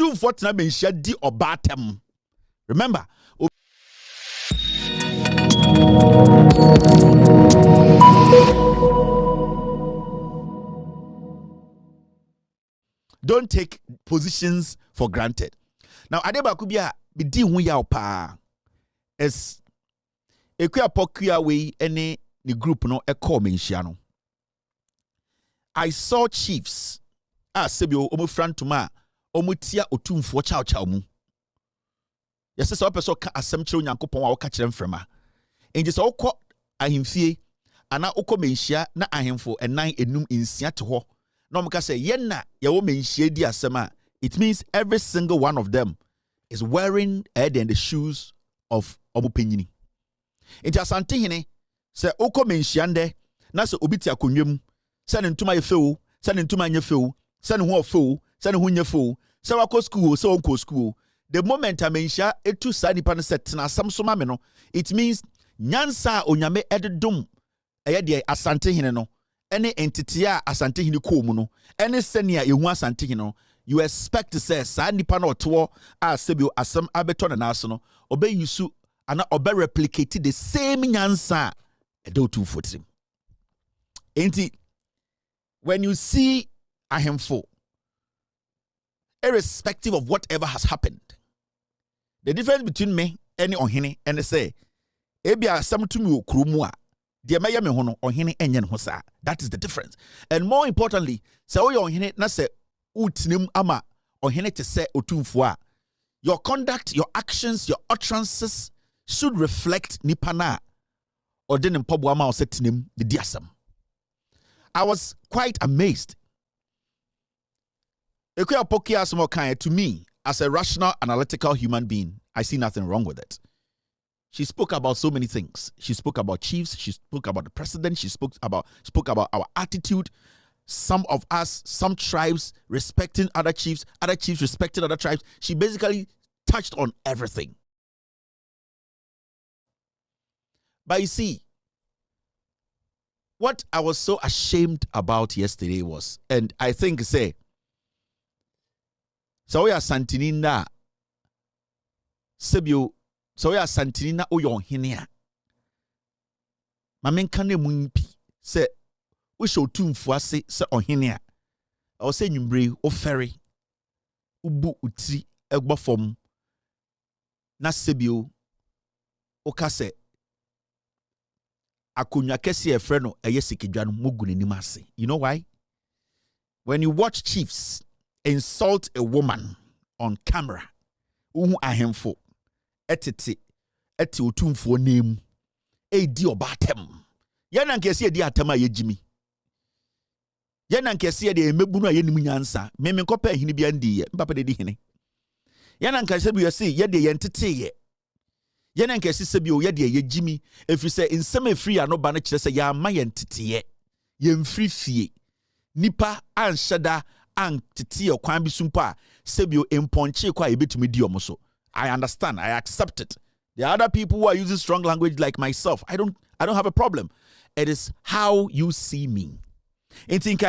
Otumfour tena menhia di obatem. Remember, don't take positions for granted. Now, adeba kubia be di hu ya pa is ekua Pokuaa we any the group no e call menhia no. I saw chiefs sebio omo frantuma omo tia Otumfour chaw mu. Yes, so person ka asem kire Onyankopon a wo ka kire mfrema. Enje so wokọ ahemfie ana wokọ menhia na ahemfo enan enum nsia te ho. Na omka say yen na ye wo menhia di asem a, it means every single one of them is wearing the shoes of omopenyini. Enje asante hene se wokọ menhia nde na se obi ti akonwam se ne ntuma ye fewo, se ne ntuma nye fewo, se ne ho ofewo, se ne ho nye fewo, se wako school, se wonko school. The moment I mention etu sa nipa no set na asam so ma me no, it means nyansa onyame ededum eye de asante hene no any entity a asante hene ko mu no any senia ehu asante hene no, you expect to say sa nipa no to a sebio asam abeto na aso no obe yusu ana obe replicate the same nyansa edo Otumfour trim. Enti when you see ahemfo, irrespective of whatever has happened, the difference between me and Ohene and say, Ebia some to me krumua, dear Mayame Hono, Ohene enyen hosa. That is the difference. And more importantly, so your Ohene na se utnim ama Ohene te se Otumfour. Your conduct, your actions, your utterances should reflect nipana or den pobu ama osetinim the diasam. I was quite amazed. To me, as a rational, analytical human being, I see nothing wrong with it. She spoke about so many things. She spoke about chiefs. She spoke about the president. She spoke about our attitude. Some of us, some tribes respecting other chiefs respecting other tribes. She basically touched on everything. But you see, what I was so ashamed about yesterday was, and I think say, so we are santinina sebio, so we are santinina oyon hinia. Mamen kane munpi se we show Otumfour se ohinia. I say nyumbre o ferry ubu utri egbo fom na sebio o Cáse akonya kese e frɛ no eye sikidwa no mogu n'anim ase. You know why? When you watch chiefs insult a woman on camera, uhu ahemfo etete Otumfour name di obatem. Yana nkese di atama yejimi. Yana nkese de emebu no ayenim nyansa. Meme nkopa hini bia ndi ye. Mpapa de di hini. Yana nkese bi yesi ye de yentete ye. Yana nkese se bi o ye de yejimi. Efri se nsem efri ano ba no kire se ya ma yentete ye. Yemfri fie. Nipa anhyeda an titi kwan bi sumpa sebio emponche kwa ebetumi di omoso. I understand, I accept it. There are other people who are using strong language like myself. I don't have a problem. It is how you see me. And think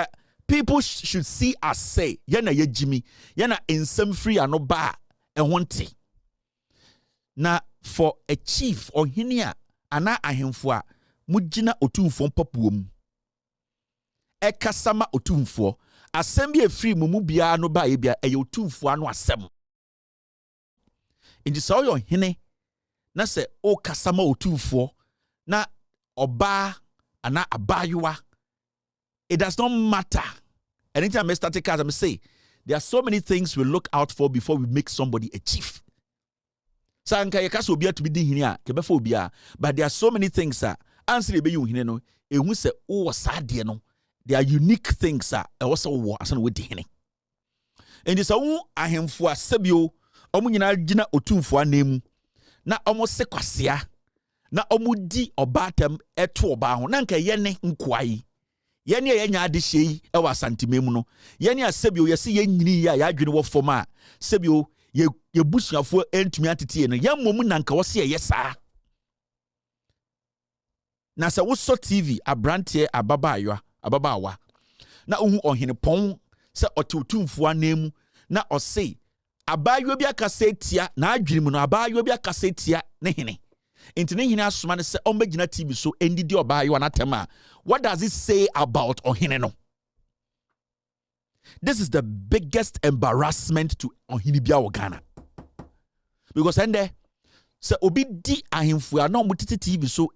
people should see us say yana ye Jimmy yana ensem free ano ba e wonte. Na for a chief or hinia ana ahemfo a mugina Otumfour papuom. Ekasama Otumfour asem bi efri mumu bia no ba ebia eye Otumfour ano asem. Inji so yo hene na se o kasama Otumfour na oba ana abayua. It does not matter. Anytime I start a case, I say there are so many things we look out for before we make somebody a chief. Sanka ye kaso obia to be di hene a kebefo obia, but there are so many things answer be you hene no ehun se o wasade no. There are unique things also war asan we di hene. And this ahemfo asebio omo nyina gina Otumfour anemu na omo se kwasea na omo di obatam eto oba ho na nka yene nkwai yene yenya ade hyei e wa santimemu no yene asebio yesi yenyini ya adwene wo fom a sebio ye busuafo entumi atete no yemmom na nka wo se yesa na se wo so TV abrante ababawa na ohu ohene pon se Otumfour anemu na ose abayo bi akasa tia na adwene mu no abayo bi akasa tia ne hene enti ne hene asoma ne se ombegina TV so endidi obayo anatema. What does it say about ohene no? This is the biggest embarrassment to ohene bia wo Ghana. Because ende se obi di ahemfu ana omutiti TV so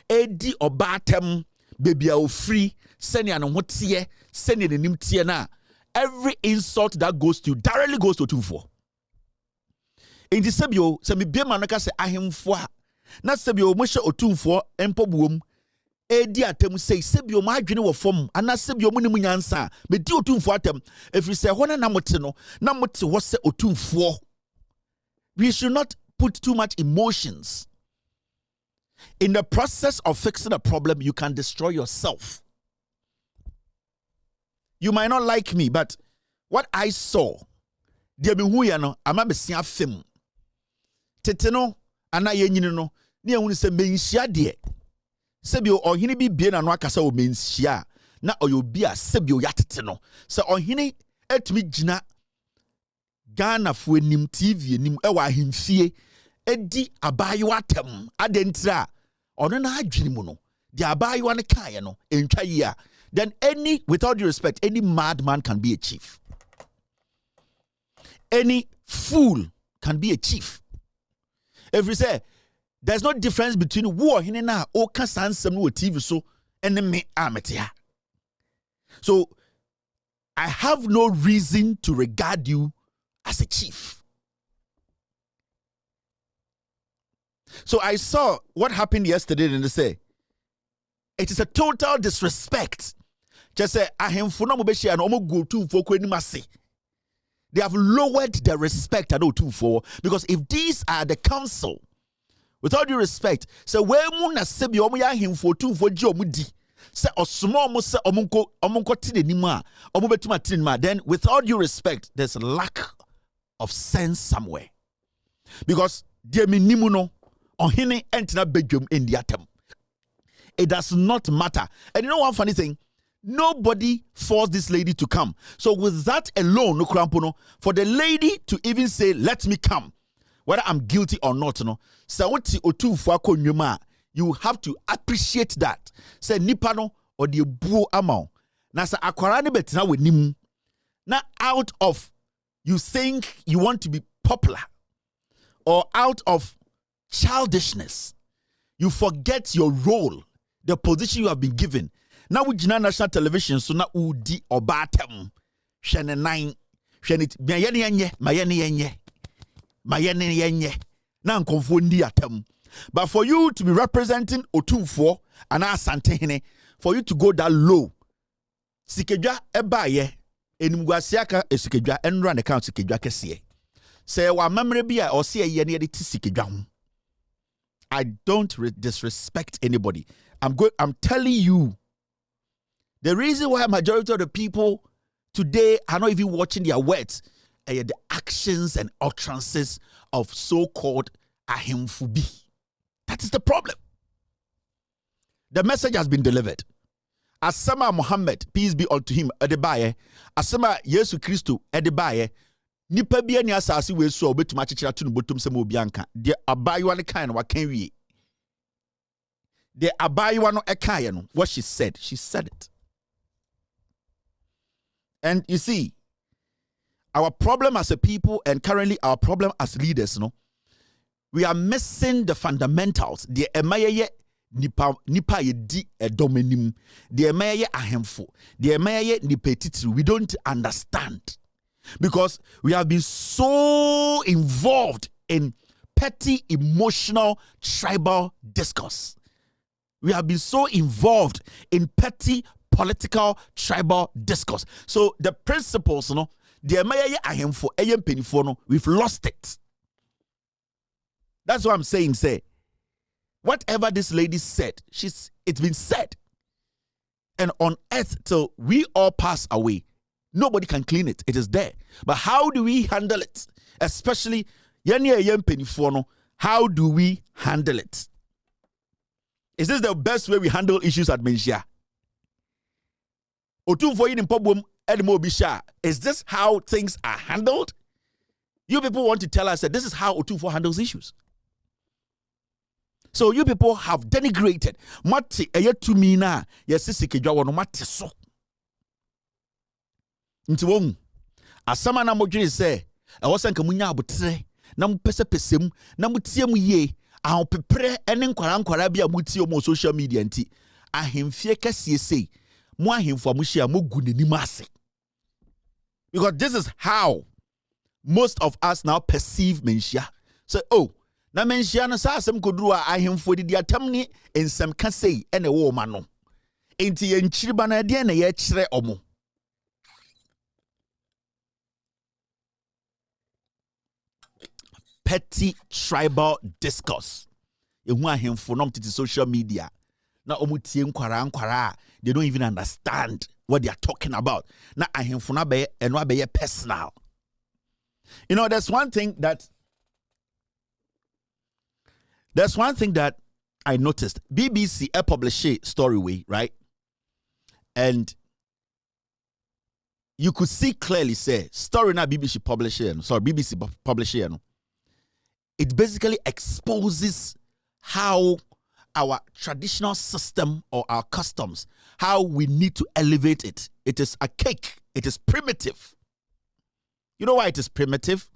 edi obatem baby a free senia no hotie senia ne nimtie na every insult that goes to you directly goes to Otumfour. In the sebio se me bia manoka se ahemfu a na sebio mo hye Otumfour empobuom edi atem sei sebio ma adwene wo fom ana sebio mo nim nyansa me di Otumfour atem efri se ho na mote no na mote ho se Otumfour. We should not put too much emotions. In the process of fixing a problem, you can destroy yourself. You might not like me, but what I saw, dear me who no, ama be sia film. Teteno ana yenyini no, ni ehunu se menhia de. Sebio ohene bi bie na no akasa o menhia na oyobi a sebio yatete no. Se ohene etumi gina Ghana fu enim TV enim ewa ahemfie edi abayo atem adentira ono na adwene mu no the abayo ne kae no entwa yi a then any, without due respect, any madman can be a chief. Any fool can be a chief. If you say there's no difference between war hinena or kasansem no TV so and me amatia. So I have no reason to regard you as a chief. So I saw what happened yesterday and they say it is a total disrespect. Just say ahemfuna mo be share no mo go to Otumfour ni mase. They have lowered the respect at Otumfour because if these are the council, with all due respect, say where mu na sebi omo ya ahemfo Otumfour ji omo di. Say osmo omo se omonko ti ni ma, omo betuma ti ni ma. Then with all due respect, there's a lack of sense somewhere. Because dear me nimu no ohene entina bedwam in the atem. It does not matter. And you know one funny thing? Nobody forced this lady to come. So with that alone, no krampono, for the lady to even say, let me come, whether I'm guilty or not, no, you have to appreciate that. Say nipano or the buo amount. Na sa akwarane betina we nimu. Now out of you think you want to be popular or out of childishness, you forget your role, the position you have been given. Now we jina national television so na udi obatem hwene nine hwene mayene yenye na nkonfo ndi atem. But for you to be representing Otumfour and Asantehene, for you to go that low, sikedwa ebaye enimguasiaka esikedwa enra ne count sikedwa kese say wa memre bia or say ye ne de sikedwa ho. I don't disrespect anybody. I'm telling you, the reason why a majority of the people today are not even watching their words are the actions and utterances of so-called ahemfubi. That is the problem. The message has been delivered. Asama Muhammad, peace be unto him, Adebaye. Asama Yesu Christo, Adebaye. Nipa bia ni asasi we so obetuma chichira tunu botum se mo bianka. De abayiwa ne kan wa kan wie. The abayiwa no ekaye no, what she said it. And you see, our problem as a people and currently our problem as leaders, no, we are missing the fundamentals. The emaye nipa ye di edomenim. The emaye ahemfo. The emaye nipa titiri. We don't understand. Because we have been so involved in petty, emotional, tribal discourse. We have been so involved in petty, political, tribal discourse. So the principles, you know, we've lost it. That's what I'm saying. Say, whatever this lady said, it's been said. And on earth till we all pass away, nobody can clean it. It is there. But how do we handle it? Especially, how do we handle it? Is this the best way we handle issues at Menshia? Otumfour in Pobum, Edmo Bisha. Is this how things are handled? You people want to tell us that this is how Otumfour handles issues. So you people have denigrated. Mati to me na yesisi kejwa wono mati so. Nti won asama na modwene se e wo sanka munya abotre na mpese pesem na mutie mu ye ahopepre ene nkwara bia mutie mo social media nti ahemfie kase sei mo ahemfo amuhia mo gu nanim ase. Because this is how most of us now perceive menhia. So na menhia no sa asem koduru a ahemfo didi atam ni ensem ka sei ene wo ma no. Enti ye nchiriba na de na ye kire omo. Petty tribal discourse. Ehu ahemfo nom titi social media. Na omutie nkwara they don't even understand what they are talking about. Na ahemfo na be eno abeye personal. You know, there's one thing that I noticed. BBC published a story way, right? And you could see clearly say story na BBC published it basically exposes how our traditional system or our customs, how we need to elevate it. It is archaic. It is primitive. You know why it is primitive?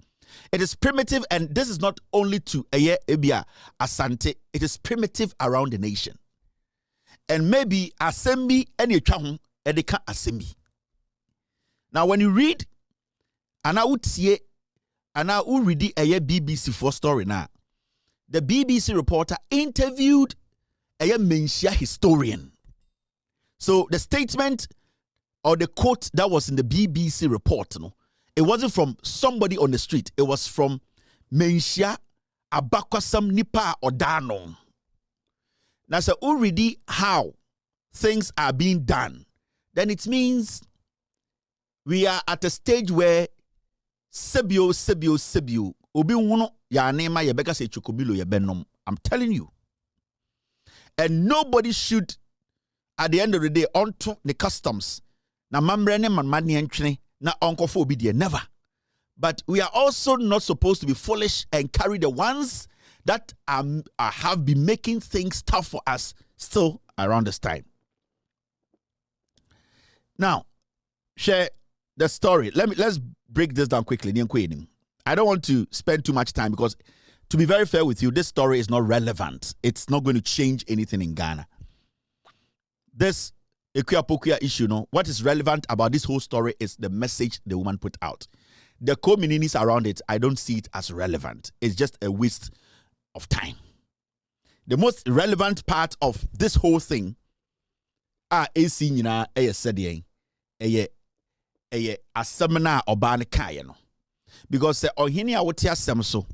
It is primitive, and this is not only to Ebia Asante. It is primitive around the nation. And maybe Asembi and Yechahun Edeka Asembi. Now, when you read, and I would say, and I will read a BBC for story now. The BBC reporter interviewed a Menhia historian. So the statement or the quote that was in the BBC report, it wasn't from somebody on the street. It was from Menhia Abakwasam Nipa Odano. Now, so already how things are being done, then it means we are at a stage where Sebio. Obi wuno ya nema yebeka se chukubilo yebenom. I'm telling you. And nobody should, at the end of the day, onto the customs. Na mamrene man mani entwene na onkofo obi de never. But we are also not supposed to be foolish and carry the ones that have been making things tough for us still around this time. Now, share the story. Let's break this down quickly. I don't want to spend too much time because, to be very fair with you, this story is not relevant. It's not going to change anything in Ghana. This Pokuaa issue, what is relevant about this whole story is the message the woman put out. The co-meanings around it, I don't see it as relevant. It's just a waste of time. The most relevant part of this whole thing asemna oba ne kaye no, because ohini a wote asem so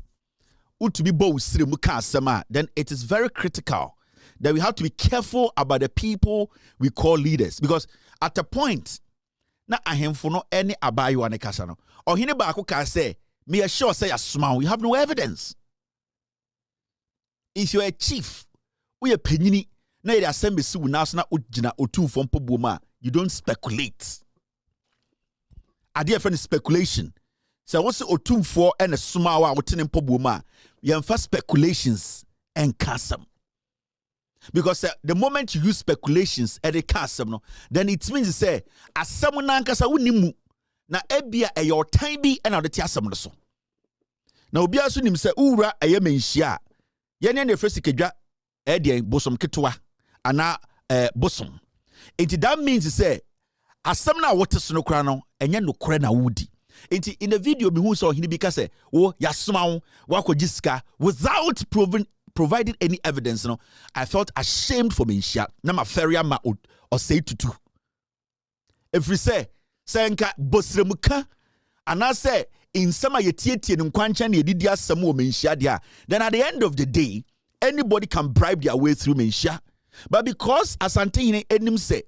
utubi bo usire mu ka asem then it is very critical that we have to be careful about the people we call leaders, because at a point na ahemfo no any abayo ne kasa no ohini ba ko ka say me sure say asuma, we have no evidence. If you are a chief, we are penyini na ide asem be si wu na so na ogina Otumfour mpoboma, you don't speculate. Idea friend speculation. So what's the Otumfour and a small out in Pobuma? You have first speculations and custom. Because the moment you use speculations at a custom, then it means to say, as someone ankasa unimu na ebia a your time be and the tiasam so. Now be as him say ura a yemenshia. Yen the first keja edian bosom ketwa ana bosom. That means to say asem na wote so no kra no enye no kra na wudi. Enti in the video me hu so hini bi ka say wo yasoma wo wakogi sika without providing any evidence no. I felt ashamed for me nhia na ma feria ma o say tutu. If we say nka bosremuka ana say in some yetietie no kwancha na yedidi asem wo me nhia dia, then at the end of the day anybody can bribe their way through me nhia. But because asante hine enim say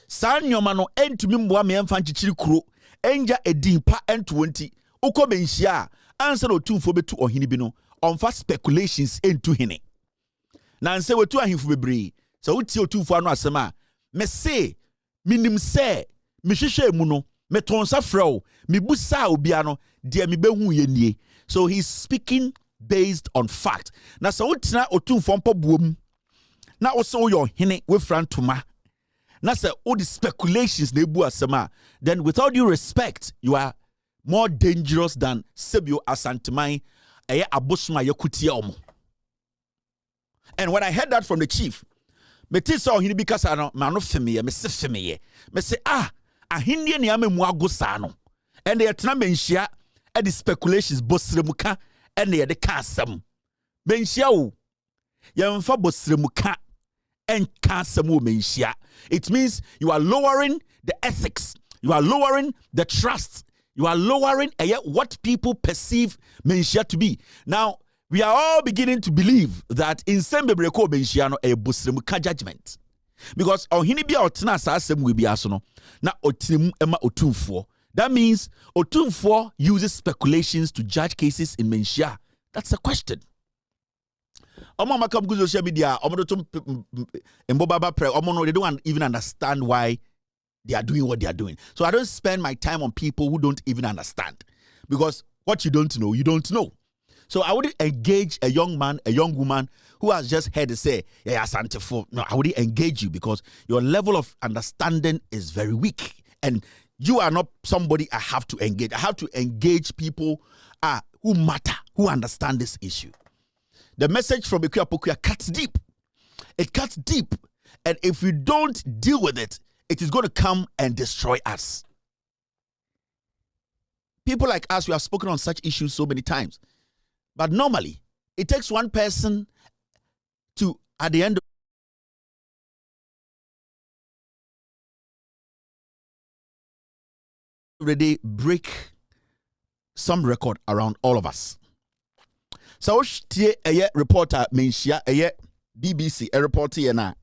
san nyoma no entumi mboa me emfa nchichiri kuro enja edin pa ent20 uko menhia ansa no Otumfour betu ohini bi no onfa speculations entu hine na nse wetu ahimfu bebre so uti Otumfour no asema me se minim se mehwehwe mu no metonsa frɛ me busa obia no de me behu ye nie. So he's speaking based on fact. Na sɛ wotena Otumfour mpo buom na wo so your hene we frantoma na sɛ all the speculations na ebu asɛm a, then without due respect you are more dangerous than sebio asanteman ɛyɛ abosom a yɛkutia omo. And when I heard that from the chief, me ti sɛ ɔhene bi kasa no ma no femeye me se femeye me se ahindie ne amemu ago saa no and they tena menhia at the speculations bosremuka and they de ka asɛm menhia o yɛmfa bosremuka and ka asɛm o menhia. It means you are lowering the ethics, you are lowering the trust, you are lowering what people perceive menhia to be. Now we are all beginning to believe that in Sembebreko Benchiano a Busremuka judgment. Because Ohini bia otena sa asem we bia so no na otimu ema Otumfour. That means Otumfour uses speculations to judge cases in Menchia. That's a question. Omo makam go social media, omo to embobaba pre, omo no, they don't even understand why they are doing what they are doing. So I don't spend my time on people who don't even understand. Because what you don't know, you don't know. So I wouldn't engage a young man, a young woman who has just heard to say, yeah, Otumfour. No, I wouldn't engage you because your level of understanding is very weak. And you are not somebody I have to engage. I have to engage people who matter, who understand this issue. The message from Pokuaa cuts deep. It cuts deep. And if we don't deal with it, it is going to come and destroy us. People like us, we have spoken on such issues so many times. But normally, it takes one person to, at the end of the day, break some record around all of us. So, a reporter, Menchia, a BBC, a reporter here now.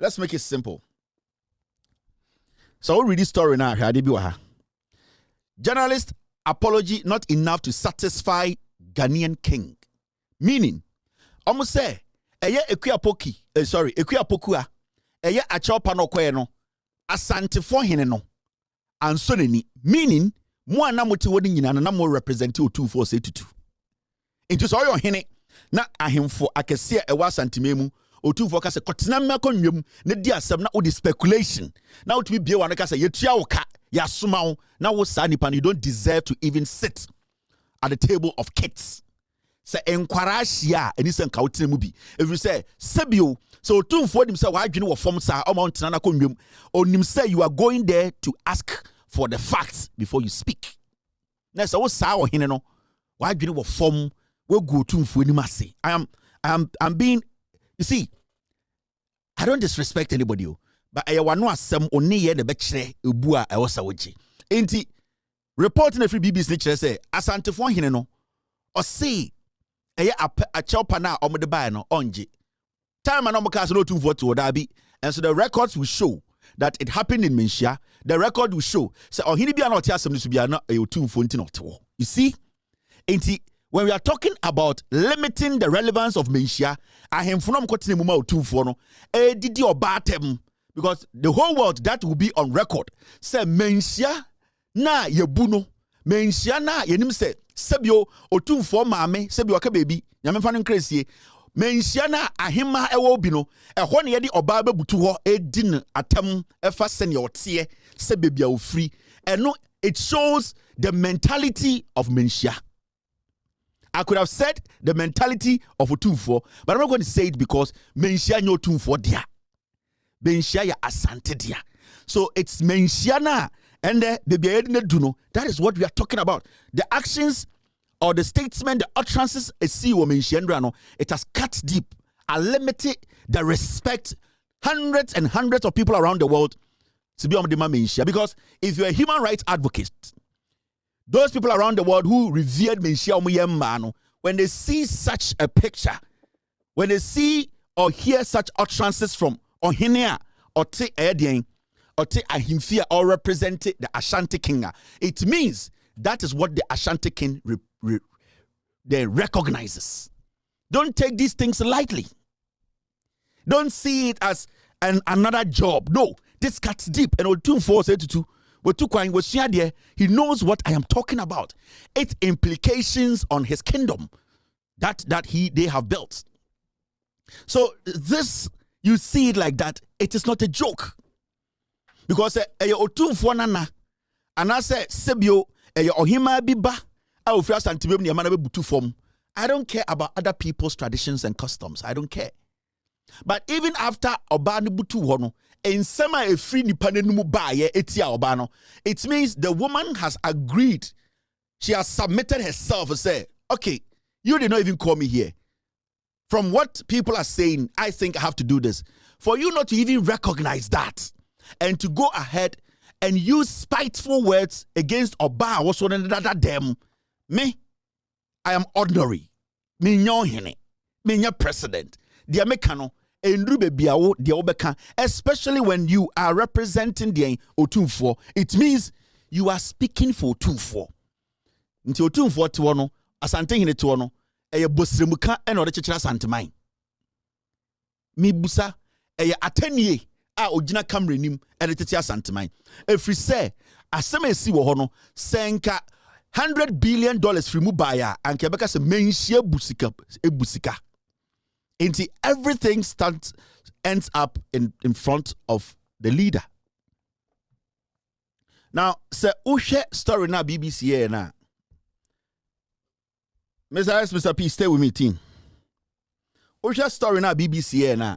Let's make it simple. So, we'll read this story now. Journalist apology not enough to satisfy Ghanaian king. Meaning, almost say, Pokuaa, Achopa no kweno, Otumfour hene no, and soneni, meaning, mo anamuti wodi nyina na mo represent Otumfour say tutu. Into so your hene, na ahemfo akese ewa santimemu, Otumfour ka se kotena mmako nwam, na di asem na odi speculation. Na otumi bie wa no ka se yetua wo ka, ya soma wo, na wo sa nipa you don't deserve to even sit at the table of kids. Say enkwarasia eni se nka wotena mu bi. If you say sebio, so Otumfour nim say wa adwene wo fom sa o ma ntena na konwam. Onim say you are going there to ask for the facts before you speak. Na say wo sa o hene no, wa adwene wo fom, we go Otumfour nim ase. I'm being, you see, I don't disrespect anybody, but I want no asem oni ye de be kire ebu a e wo sa woji. Enti reporting every BBC ni say Otumfour hene no o say a chopa na omode buy no onje. Time and omaka no Otumfour to odabi. And so the records will show that it happened in Menchia. The record will show. So ohini bia na otia asem ni so bia na Otumfour nti no to. You see? Enti when we are talking about limiting the relevance of Menchia, ahemfo no mkotene muma Otumfour no didi obatem, because the whole world that will be on record say Menchia na yebu no, Menchia na yenim say sebio Otumfour maame sebio ka baby nyamemfa no nkresie Menchia na ahema ewo bi no ehɔ ne yedi oba babutu hɔ edin atam efa sene otie se baby a ofri eno. It shows the mentality of Menchia. I could have said the mentality of Otumfour, but I'm not going to say it because Menchia no Otumfour dia. Menchia ya asante dia. So it's Menchia na and the beedne duno. That is what we are talking about. The actions or the statement, the utterances a CEO Menchia no, it has cut deep and limited the respect hundreds and hundreds of people around the world to be on the Menchia. Because if you're a human rights advocate, those people around the world who revered Menchia, when they see such a picture, when they see or hear such utterances from Ohinia or Te Edien or Te Ahimfia or represent the Ashanti King, it means that is what the Ashanti King they recognizes. Don't take these things lightly. Don't see it as another job. No, this cuts deep. And Otumfour said to He knows what I am talking about. Its implications on his kingdom that they have built. So this, you see it like that. It is not a joke. Because Otumfour nana, and I say sebio ohima biba Afia santibem ni amana bebutu fom. I don't care about other people's traditions and customs. I don't care. But even after oba ni butu hono, ensema e free nipa nenumu ba ye etia oba no, it means the woman has agreed. She has submitted herself and say, okay, you did not even call me here. From what people are saying, I think I have to do this. For you not to even recognize that and to go ahead and use spiteful words against Oba, what's one another them. Me, I am ordinary. Me nyohene. Me nya president. Dia mekano. Especially when you are representing the Otumfour, it means you are speaking for Otumfour. Nti Otumfour tiwono, asante hine tiwono, eye bosremuka eno de chechira santemai. Mi busa eye atenie a ogina kamre nim ede tetia santemai. Efri se asema esi wo ho no senka $100 billion free mu baya anke beka se menhia busika. Into everything ends up in front of the leader. Now, say Ushe story na BBC here na. Mr. S, Mr. P, stay with me, team. Ushe story na BBC here na.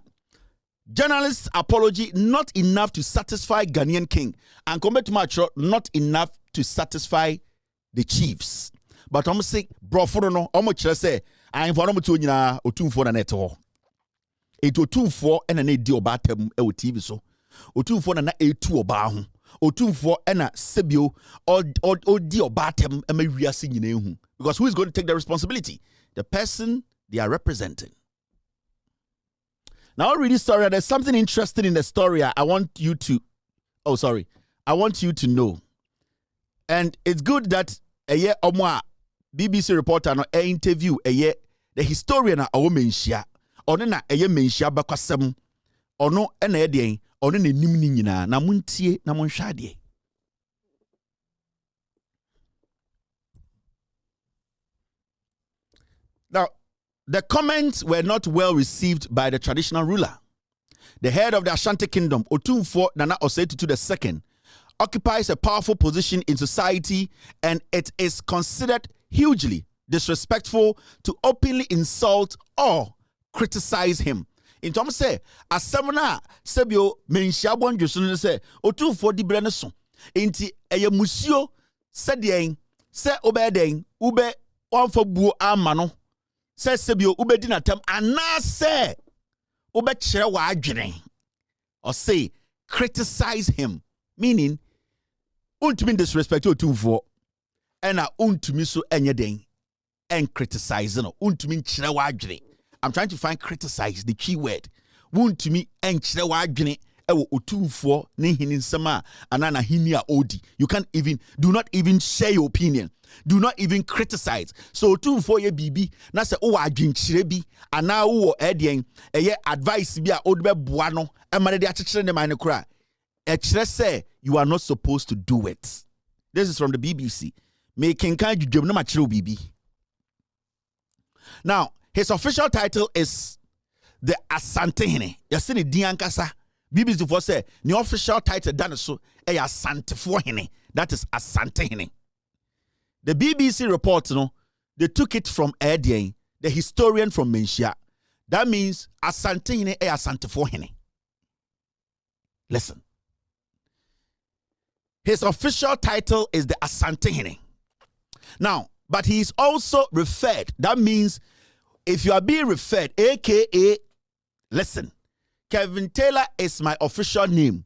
Journalist's apology not enough to satisfy Ghanaian king, and come to match not enough to satisfy the chiefs. But I'm say, bro, for no, I'm gonna say. I'm for no to nyina Otumfour na neto. It Otumfour and an edi oba tem e TV so. Otumfour na etu oba ho. Otumfour and a sebio or di oba tem e ma wiase nyina hu. Because who is going to take the responsibility? The person they are representing. Now I'll read this story. There's something interesting in the story I want you to know. And it's good that a year or more BBC reporter no interview the historian a menshia ono na menshia bakwasem ono na den ono na nim ni nyina na muntie na monhwade. Now the comments were not well received by the traditional ruler. The head of the Ashanti Kingdom, Otumfour Nana Osei II, occupies a powerful position in society, and it is considered hugely disrespectful to openly insult or criticize him. In terms say, as semana sebio menshiabon jusun say, Otumfour di breneso. Inti eye musio sedien se obeden ube wanfo buo amano se sebio ube dinatem ana se ube chere wa adwene or say criticize him, meaning untumi disrespect Otumfour ena untumi so enye den and criticize no untumi nkyere wa adwene. I'm trying to find criticize, the key word. Untumi enkyere wa adwene ewo Otumfour ne hini nsema anana hini a odi. You can't even, do not even share your opinion. Do not even criticize. So Otumfour ye bibi na se o adwene kyere bi ana wo edien eye advice bi a odbe boa no emane de akyekere ne man kura. Echere say you are not supposed to do it. This is from the BBC. Now, his official title is the Asantehene. You see the Diankasa. BBC for say the official title done so a Asantefohene. That is Asantehene. The BBC report, they took it from Edian, the historian from Menshia. That means Asantehene a Asantefohene. Listen. His official title is the Asantehene. Now, but he is also referred. That means if you are being referred, aka, listen, Kevin Taylor is my official name.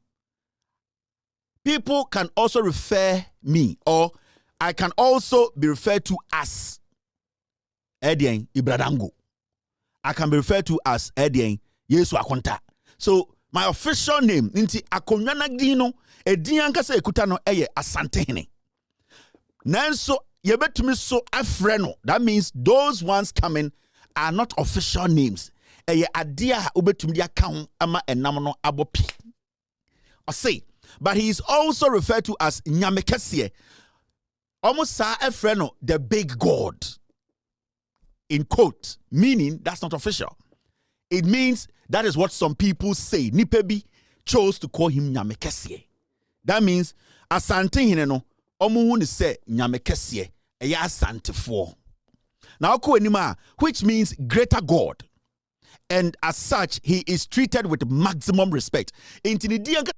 People can also refer me, or I can also be referred to as Edien Ibradango. I can be referred to as Edien Yesu Akonta. So my official name, Ninti Akonyana Dino, Ediankasa Ekutano Eye Asantehene. Nanso yebetumi so afreno. That means those ones coming are not official names. Eye adia ubetumi dia kan ama enam no abopi. I say But he is also referred to as nyame kɛseɛ. Almost sa ɛfrɛ no the big God. In quote, meaning that's not official. It means that is what some people say. Nipa bi chose to call him nyame kɛseɛ. That means asante hene no ɔmo hu ne sɛ nyame kɛseɛ ɛyɛ asantefoɔ. Now Koenima, which means greater God. And as such, he is treated with maximum respect. Intinidian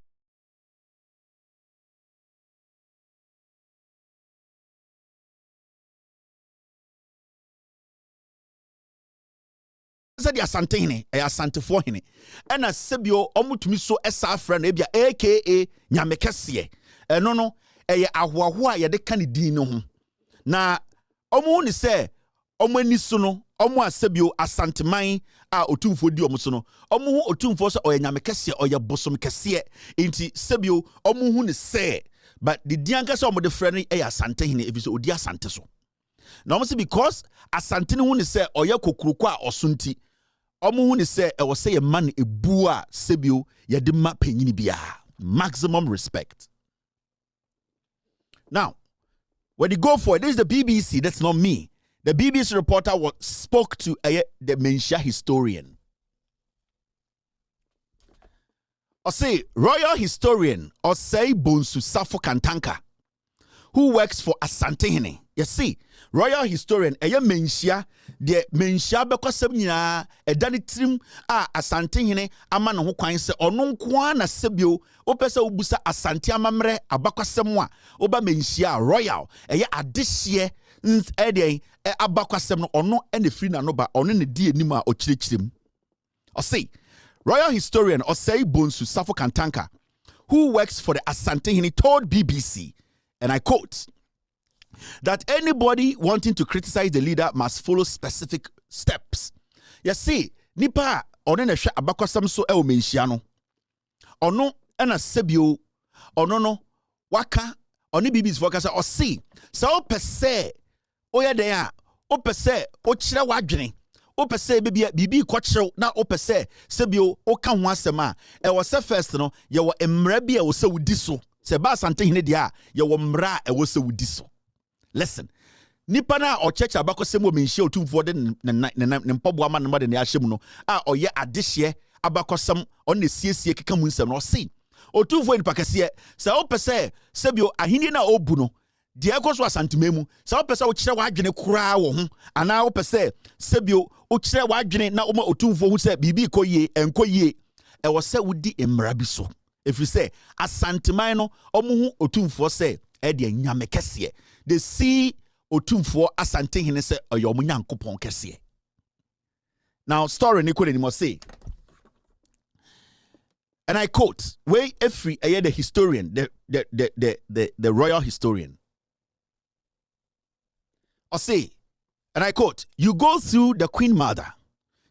said asante hene, asantefo hene. And as sebio omutumi so esa friend ebia aka nyame kɛseɛ. Ɛno no ɛyɛ ahoaho a yɛde ka ne din no ho. Na ɔmo ne sɛ ɔmo ani so no ɔmo asebio asanteman a Otumfour di ɔmo so no ɔmo hu Otumfour sɛ ɔyɛ nyame kɛseɛ ɔyɛ bosom kɛseɛ nti sebio ɔmo hu ne sɛ but the dianka sɛ ɔmo de frɛ no ɛyɛ asante hene ebi sɛ odi asante so na ɔmo sɛ because asante no hu ne sɛ ɔyɛ kokuroko a ɔso nti ɔmo hu ne sɛ ɛwɔ sɛ yɛ ma no ebu a sebio yɛde ma panyini biara maximum respect. Now when you go for it, this is the BBC, that's not me. The BBC reporter spoke to the Menshia historian. Or say, royal historian, or say Bonsu Safo Kantanka, who works for Asante Hene. You see, royal historian, Menshia, the Menshia Bekosebnia, a danitrim, Asante Hene, Aman who quine se, or non quana sebio, Opesa Ubusa Asante Amamre, Abakosemwa, Oba Menshia, royal, adishye. Ede abakwasem no ono ene free na no ba ono ne die nima o chirichirim. Or say royal historian or say Bonsu Safo Kantanka, who works for the Asante Hene, told BBC, and I quote, that anybody wanting to criticize the leader must follow specific steps. You see, nipa ono ne hwe abakwasem so e o menhia no. Ono ena sebio ono no waka oni BB's focus or see so per se oya de a o pese o kyerɛ wadwene o pese bibi kɔkyerɛw na o pese sebio o ka ho asɛm a ɛwɔ sɛ first no yɛwɔ mmara bi a wo sɛ wudi so sɛ ba asante hene dia yɛwɔ mmara a ɛwɔ sɛ wudi so. Listen, nipa na ɔkyɛkyɛ abakɔsɛm wɔ menhyia Otumfour de ne mpɔboa ma ne ma de ne ahyɛ mu no a ɔyɛ adehye abakɔsɛm ɔne siesie keka mu nsɛm no ɔse Otumfour nipa kɛseɛ sɛ o pese sebio ahini na obu no dia ko so asantememu sa wo pese wo kyerɛ wadwene koraa wo ho ana wo pese sebio wo kyerɛ wadwene na wo ma Otumfour hu sɛ bibi koyie enko yie e wo sɛ wodi mmara bi so efiri sɛ asanteman no omu hu Otumfour sɛ e de nyame kɛseɛ they see Otumfour asante hene sɛ ɔyɛ ɔmo nyankopɔn kɛseɛ. Now story ni ko ni mo say, and I quote, way every the historian, the royal historian. Or say, and I quote, you go through the Queen Mother.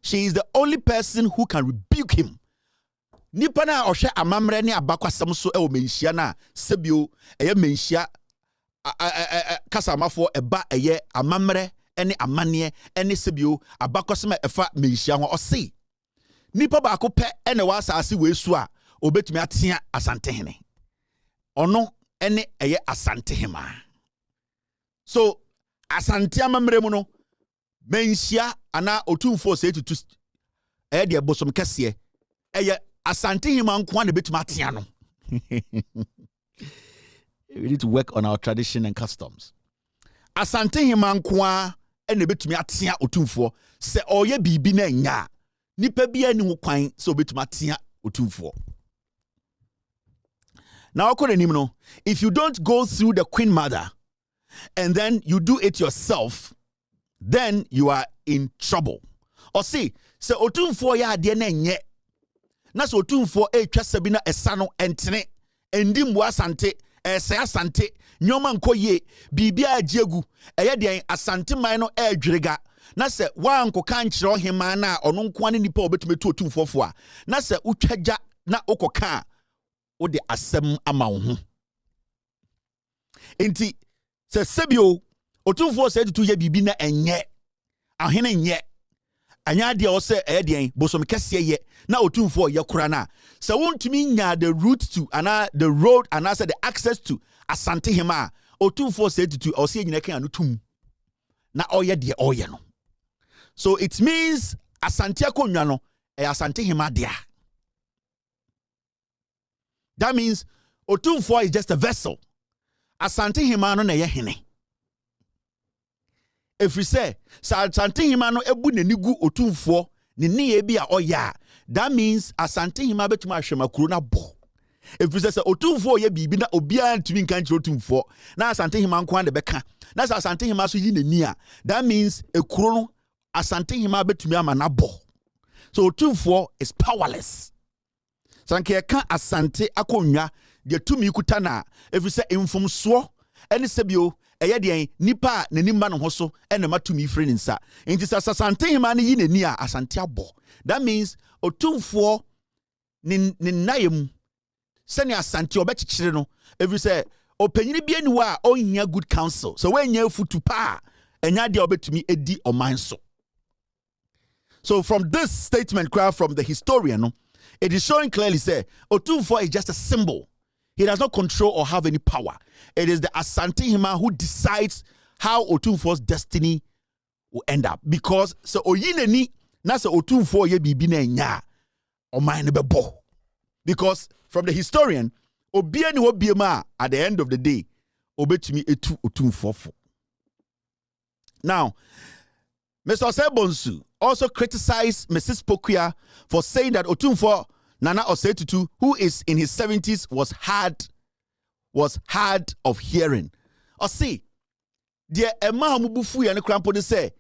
She is the only person who can rebuke him. Nipana oshe amamre ni abakwasam so e o menhia na sebio menhia kasamafo eba amamre ene amane ene sebio abakwasam efa menhia ho ose nipa ba ko pe ene wa asase we su a obetumi atea asante hene ono ene asante hema. So asante amamre mu no menhia ana Otumfour say tutu de bosom kese asante hema nko na betumi atea no. We need to work on our tradition and customs. Asante hema nko na betumi atea Otumfour se oye bibi na nya nipa bia ni ho kwan se obetumi atea Otumfour. Now if you don't go through the Queen Mother and then you do it yourself, then you are in trouble. Or see, se Otumfour ya ade na nye. Na se Otumfour etwa sabina esano entene endim bo asante se asante nyoma nkoye bibia agiegu eye de asante man no adwirega na se wanko kan kyerɛ hema na ɔno nko ane nipa obetumetu Otumfour fo a na se utwaga na okoka wo de asɛm ama wo ho enti se sebio Otumfour se tutu ye bibi na enye ahene nye anya de o se edien bosom kese ye na Otumfour ye kura na se wontumi nya the route to ana the road ana say the access to Asante Hima Otumfour say to o se nyina kan anutum na oye de oye no. So it means Asante akonwa no Asante Hima dia. That means Otumfour is just a vessel. Asante Hima no na ye hene. If we say Asante Hima no ebu n'ani gu Otumfour ne ne bi a oya, that means Asante Hima betuma ahwemakuro na bo. If we say Otumfour ye bibi na obia ntumi nka nche Otumfour na Asante Hima nko an de beka na Asante Hima so yi n'ani a, that means ekuro no Asante Hima betumi ama na bo. So Otumfour is powerless. Sanke ka Asante akonwa de tumi kuta na, if we say mfomso ene sebio eye de nipa na nimba no hoso ene matumi free nsa enti Asante Hima ne yi nani a Asante abo. That means Otumfour ni nayem sene Asante obechichire no, if we say opanyini bia ni wa onhia good counsel, so when nya futu pa enya de obetumi edi oman so. So from this statement from the historian, it is showing clearly say Otumfour is just a symbol. He does not control or have any power. It is the Asante Hima who decides how Otumfour's destiny will end up. Because so oyineni na se Otumfour ye bibi na nya o man be bo. Because from the historian, obia ni obiema at the end of the day obetumi etu Otumfour. Now, Mr. Osebonsu also criticized Mrs. Pokuaa for saying that Otumfour Nana Osei-Tutu, who is in his 70s, was hard of hearing. Or see, dear Emma Mubufu and Crampo de say,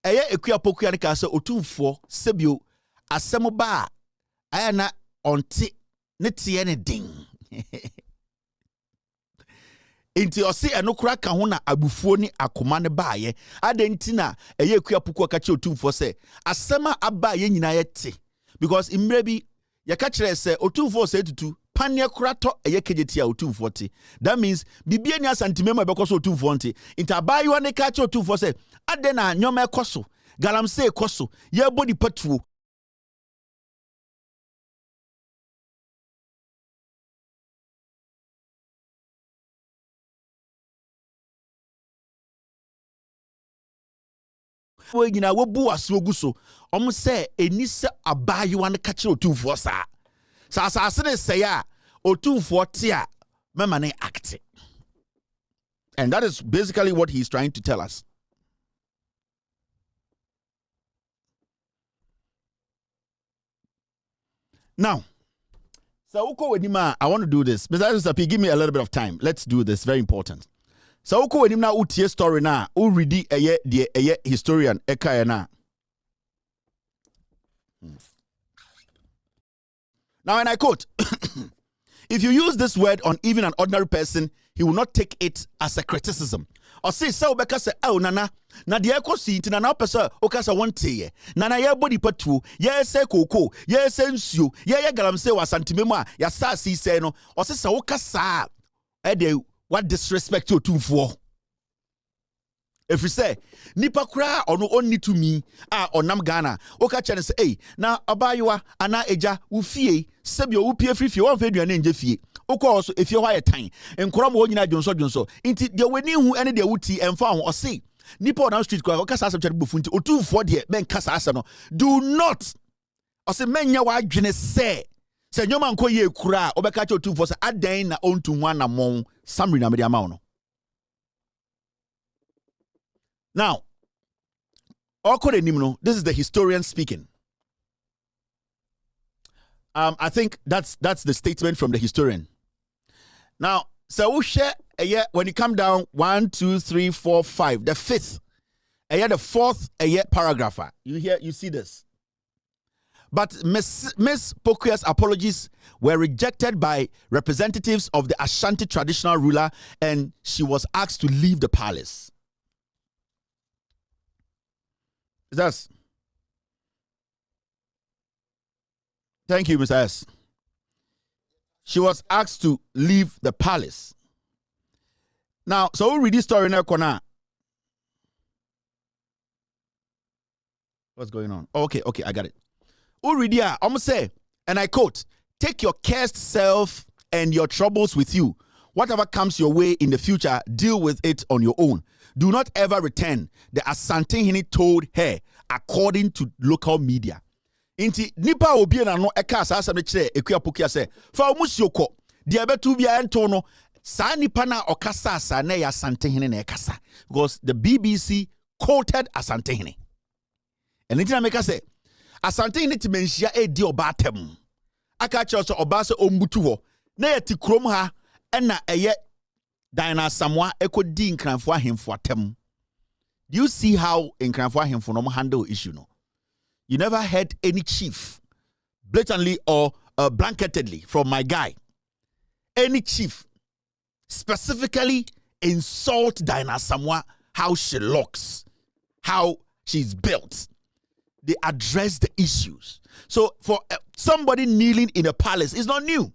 Aya Equia Pokuaa and Cáse Otumfour, Sebio, Asemoba, Ayana onti neti anything. Inti osi enokura ka ho na abufuo ni akoma ne baaye adentina eye Equia Pokuaa ka che Otumfour se asema abaye nyina ye te because imre bi ya ka kire se Otumfour se tutu pania kura to eye kejeti a Otumfour te. That means bibie ni asantimema bekoso Otumfour te inta abaye wa ne ka che Otumfour se adena nyoma ekoso galamse ekoso ye body patru we nyina wobu asogu so om se eni se abayewa ne ka kire Otumfour sa asase ne se ya Otumfour te a mema ne act. And that is basically what he's trying to tell us. Now, so I want to do this. Mr. Sapi, give me a little bit of time. Let's do this. Very important. So uko wenim na utie story na u ready eye historian eka na. Now, and I quote, if you use this word on even an ordinary person, he will not take it as a criticism. Or say, so beka se, oh, nana, na de ekosi inti nana opesa okasa wante nana ye body patu, ye se koko, ye se nsuo, ye galamse wa santimemu a ya sa si se no. Or say, sa okasa, what disrespect you Otumfour? If you say nipa kura ono onni to me onam Ghana oka chane say hey na abayewa ana eja ufie sebio upie frifie won fe duane nje fie okọ also efie hwa ye tan nkoro mo nyina dwonso inti de weni hu ene de wuti emfa ho ose nipa on street kwa oka sa asem bufu nti Otumfour de men kasa asa no do not ose menya wa adwene se nyoma nko ye kura obeka che Otumfour se adan na ontu hu anamon samri na me de ama no. Now, this is the historian speaking. I think that's the statement from the historian. Now, so when you come down 1, 2, 3, 4, 5, the fifth, the fourth paragraph, you see this. But Miss Pokuaa's apologies were rejected by representatives of the Ashanti traditional ruler, and she was asked to leave the palace. That's. Thank you, Mr. S. She was asked to leave the palace. Now, so we'll read this story now. What's going on? Okay, I got it. Uridia, I'm say, and I quote, take your cursed self and your troubles with you. Whatever comes your way in the future, deal with it on your own. Do not ever return. The Asantehene told her, according to local media. Inti nipa obi na no eka asasa me kire ekua Pokuaa se fa omusioko de abetu bia ento no sa nipa na okasa asa na ya Asantehene na ekasa, because the BBC quoted Asantehene. And inti na meka se Asantehene ti menhia edi oba atem aka kire so oba se ombutu ho na ya ti krom ha na eye Diana Samoa ekodi nkranfo ahemfo atem. Do you see how nkranfo ahemfo no handle issue no? You never heard any chief blatantly or blanketedly from my guy, any chief specifically insult Diana Samoa, how she looks, how she's built. They address the issues. So for somebody kneeling in a palace is not new.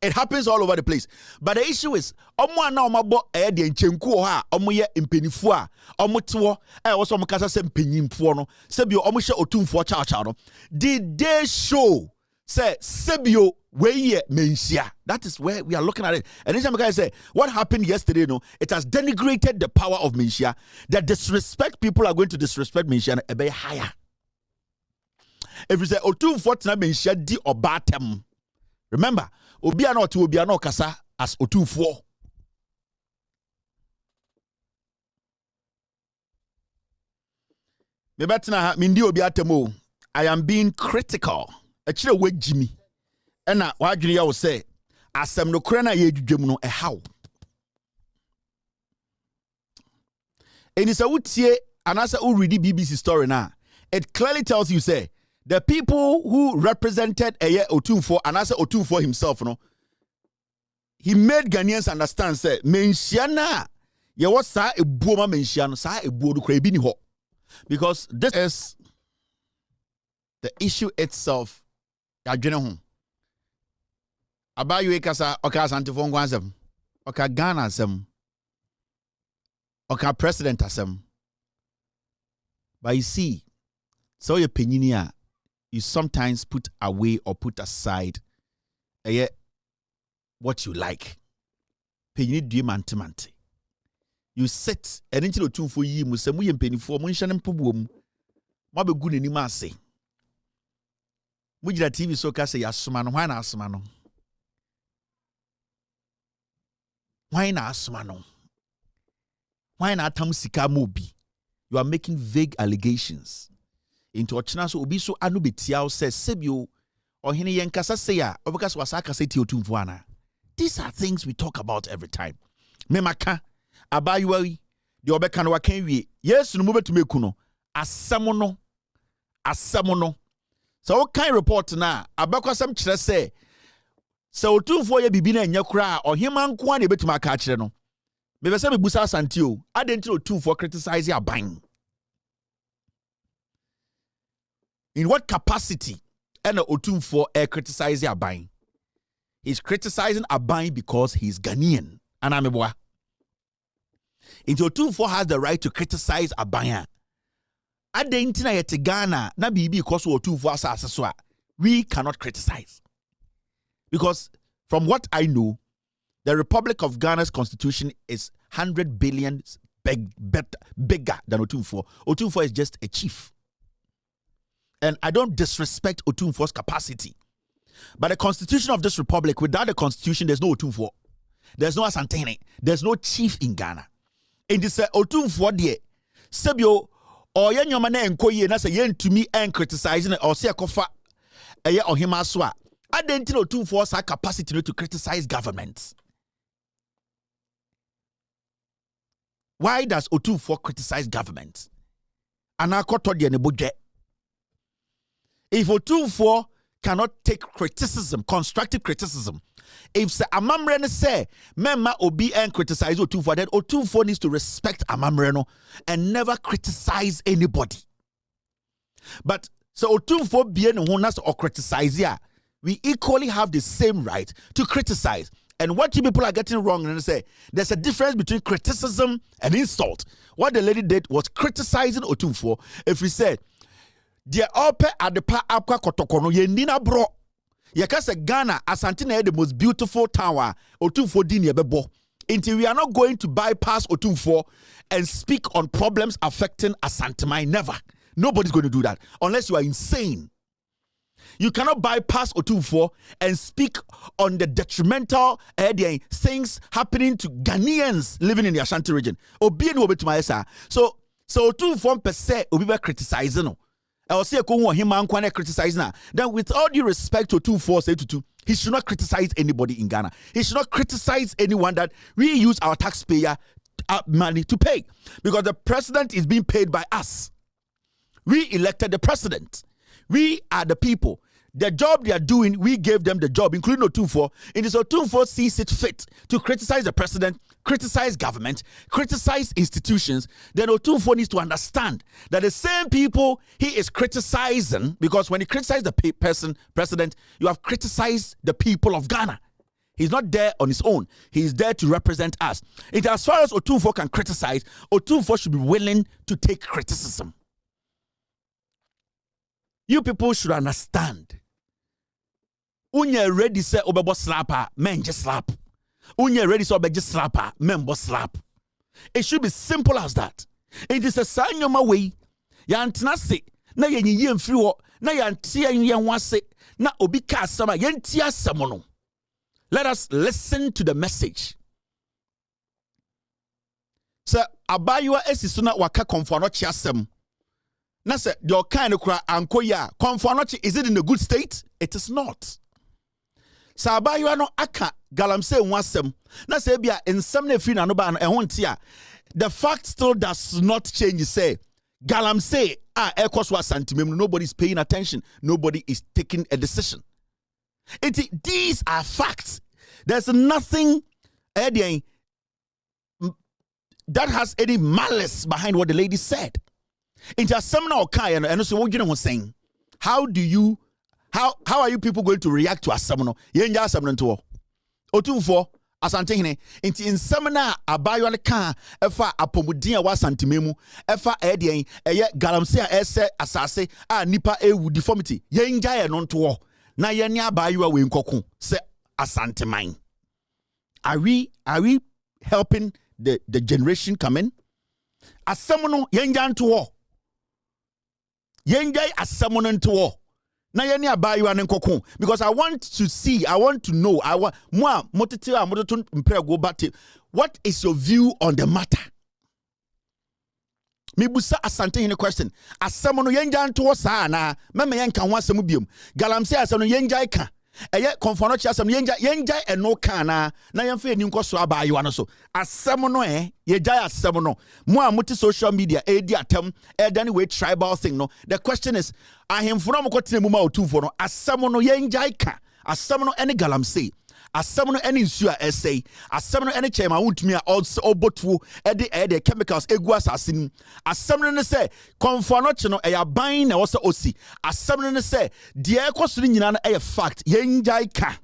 It happens all over the place. But the issue is, omo na omo bo de enchenku ha, omo ye mpenifo a, omo tewo, also omo kasa se mpenyimfo no, sebio omo hye Otumfour cha no. Did they show say sebio we ye menhia? That is where we are looking at it. And this guy say, what happened yesterday no, it has denigrated the power of menhia. That disrespect people are going to disrespect menhia a bit higher. If you say Otumfour na menhia di obatem. Remember, Obiano kasa as Otumfour. Mebetina mindi obiatemo. I am being critical. Actually, wait, Jimmy. And now, what you will say, asem no krena ye dwedwem no how. And it's a utie anasa who read the BBC story now. It clearly tells you say the people who represented Otumfour and also Otumfour himself, no, he made Ghanaians understand, say, menshia ye was sa e buoma menshia sa e buodu krebi ni ho. Because this is the issue itself. Adwene ho. Abayu kasa oka Asantefo ngwansem. Oka Ghana asem. Oka president asem. But you see, so your penyinia, you sometimes put away or put aside what you like. Penyi due mante. You sit and into the for ye musemu ye penifo mo nhane mpobuom. Mo be gu nani ma ase. Mo gira TV so ka say yasoma no, why na asoma no? Why na asoma no? Why na atam sika mobi? You are making vague allegations. Into ochina so obi so anu betia says sebio ohene yen kasa say a obeka so wasa kasa ti Otumfour ana. These are things we talk about every time. Memaka abayuari de obeka no wakan wie yesu no mobetumi eku no asem no so what report na abakwasam kire say Otumfour ye bibi na enya kura ohima nko a na ebetumi aka kire no mebe se mebusa asante o adenti Otumfour criticize aban. In what capacity and Otumfour criticize aban? He's criticizing aban because he's Ghanaian. And I'm a boy. Otumfour has the right to criticize aban. Adentina yet Ghana na bibi because Otumfour asaswa. We cannot criticize. Because from what I know, the Republic of Ghana's constitution is 100 billion bigger than Otumfour. Otumfour is just a chief. And I don't disrespect Otumfour's capacity. But the constitution of this republic, without the constitution, there's no Otumfour. There's no Asantehene. There's no chief in Ghana. In this Otumfour de sebio or yen yomane enkoye na se yen to me and criticizing or say kofa eye ohima so a identity Otumfour's capacity to criticize governments. Why does Otumfour criticize governments? Anakoto de ne budget. If Otumfour cannot take criticism, constructive criticism, if Amamreno say, Mema Obi and criticize Otumfour, then Otumfour needs to respect Amamreno and never criticize anybody. But so Otumfour bien honas or criticize, yeah, we equally have the same right to criticize. And what you people are getting wrong, and say there's a difference between criticism and insult. What the lady did was criticizing Otumfour. If we said, deɛ ɔpɛ adepa akwa kɔtɔkɔ no yɛndi na bro yɛka sɛ Ghana Asante na the most beautiful town Otumfour di ne yɛbɛbɔ until we are not going to bypass Otumfour and speak on problems affecting Asanteman. Never. Nobody's going to do that unless you are insane. You cannot bypass Otumfour and speak on the detrimental things happening to Ghanaians living in the Ashanti region. So Otumfour per se obi be criticizing. I will say him and criticizing. Then with all due respect to Otumfour say to he should not criticize anybody in Ghana. He should not criticize anyone that we use our taxpayer money to pay, because the president is being paid by us. We elected the president. We are the people. The job they are doing, we gave them the job, including Otumfour. And so Otumfour sees it fit to criticize the president, criticize government, criticize institutions. Then Otumfour needs to understand that the same people he is criticizing, because when he criticizes the president, you have criticized the people of Ghana. He's not there on his own. He's there to represent us. And as far as Otumfour can criticize, Otumfour should be willing to take criticism. You people should understand. Unye ready say obebo slapper, men just slap. Unye ready say obebo slapper, men bo slap. It should be simple as that. It is a sign of my way. Yantna se na yenyi mfiri wo na yantia yenwase na obi ka asama yentia samono. Let us listen to the message. Sir, abaywa esisuna waka komfano chiasem. Na se your kind of kra ankoya komfano chi, is it in a good state? It is not. Sir, abaywa no aka galamse wasem. Na se bia ensem na firi na no ba no ehon tia. The fact still does not change. Say galamse ekoswa santimem, nobody is paying attention. Nobody is taking a decision. These are facts. There's nothing that has any malice behind what the lady said. In just some okay, and so what you know saying, how are you people going to react to a seminal? Yenja seminal to Otumfour asante hene in semina abayo ne kan efa apomudin a wasantimemu efa eye galamse a ese asase a nipa ewu deformity yenja ye no nto na yene abayo we nkoko se asanteman. Are we helping the generation coming? Asemono yenja nto yenja asemono nto na yene abayo ne nkoko, because I want to know, what is your view on the matter? Mibusa asante hine question. Asemono yenja nto sa na meme yenka ho asemu biom. Galamse asemono yenja ka. Eye konfono chi asem yenja eno kana na yemfa eni nkoso abayo no so asem no yejai asem no mo a muti social media edi atem edani we tribal thing no. The question is ahemfo no mokotene mu ma Otumfour no asem no yenja ka asem no ene galamse asem no ene nsu a essay asem no ene chema wontumi a obotuo ede chemicals egu asasin asem no ne se konfono chi no eyaban na wo se osi asem no ne se de ekoso nyina no fact yenjai ka